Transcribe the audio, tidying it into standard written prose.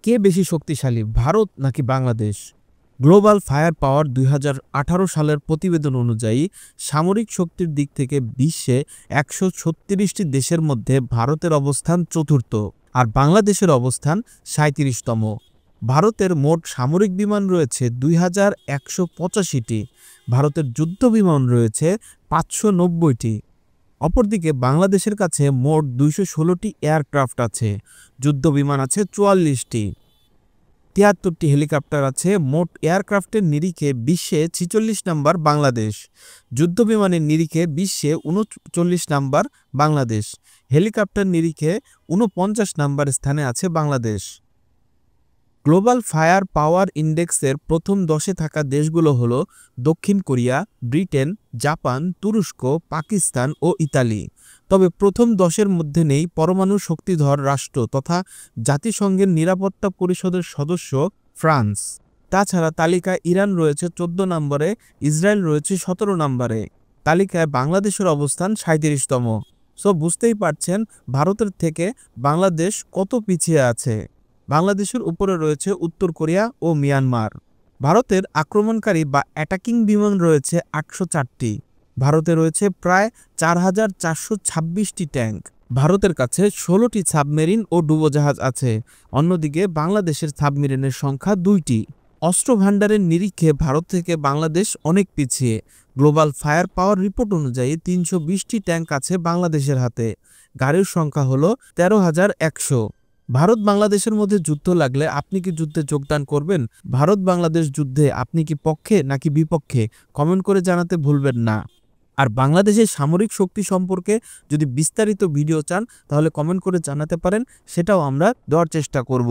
কে বেশি শক্তিশালী, ভারত নাকি বাংলাদেশ? গ্লোবাল ফায়ার পাওয়ার ২০১৮ সালের প্রতিবেদন অনুযায়ী সামরিক শক্তির দিক থেকে বিশ্বে ১৩৬টি দেশের মধ্যে ভারতের অবস্থান চতুর্থ আর বাংলাদেশের অবস্থান ৩৭তম। ভারতের মোট সামরিক বিমান রয়েছে ২১৮৫টি, ভারতের যুদ্ধ বিমান রয়েছে ৫৯০টি। অপরদিকে বাংলাদেশের কাছে মোট ২১৬টি এয়ারক্রাফট আছে, যুদ্ধ বিমান আছে ৪৪টি, ৭৩টি হেলিকপ্টার আছে। মোট এয়ারক্রাফটের নিরিখে বিশ্বে ৪৬ নম্বর বাংলাদেশ, যুদ্ধ বিমানের নিরিখে বিশ্বে ৩৯ নম্বর বাংলাদেশ, হেলিকপ্টার নিরিখে ৪৯ নম্বর স্থানে আছে বাংলাদেশ। গ্লোবাল ফায়ার পাওয়ার ইন্ডেক্সের প্রথম ১০-এ থাকা দেশগুলো হলো দক্ষিণ কোরিয়া, ব্রিটেন, জাপান, তুরস্ক, পাকিস্তান ও ইতালি। তবে প্রথম ১০-এর মধ্যে নেই পরমাণু শক্তিধর রাষ্ট্র তথা জাতিসংঘের নিরাপত্তা পরিষদের সদস্য ফ্রান্স। তাছাড়া তালিকায় ইরান রয়েছে ১৪ নম্বরে, ইসরায়েল রয়েছে ১৭ নম্বরে। তালিকায় বাংলাদেশের অবস্থান ৩৭তম। সো বুঝতেই পারছেন ভারতের থেকে বাংলাদেশ কত পিছিয়ে আছে। বাংলাদেশের উপরে রয়েছে উত্তর কোরিয়া ও মিয়ানমার। ভারতের আক্রমণকারী বা অ্যাটাকিং বিমান রয়েছে ৮০৪টি। ভারতে রয়েছে প্রায় ৪,৪২৬টি ট্যাঙ্ক। ভারতের কাছে ১৬টি সাবমেরিন ও ডুবোজাহাজ আছে। অন্যদিকে বাংলাদেশের সাবমেরিনের সংখ্যা ২টি। অস্ত্র ভাণ্ডারের নিরিখে ভারত থেকে বাংলাদেশ অনেক পিছিয়ে। গ্লোবাল ফায়ার পাওয়ার রিপোর্ট অনুযায়ী ৩২০টি ট্যাঙ্ক আছে বাংলাদেশের হাতে। গাড়ির সংখ্যা হলো ১৩,১০০। ভারত বাংলাদেশের মধ্যে যুদ্ধ লাগলে আপনি কি যুদ্ধে যোগদান করবেন? ভারত বাংলাদেশ যুদ্ধে আপনি কি পক্ষে নাকি বিপক্ষে? কমেন্ট করে জানাতে ভুলবেন না। আর বাংলাদেশের সামরিক শক্তি সম্পর্কে যদি বিস্তারিত ভিডিও চান তাহলে কমেন্ট করে জানাতে পারেন, সেটাও আমরা দেওয়ার চেষ্টা করব।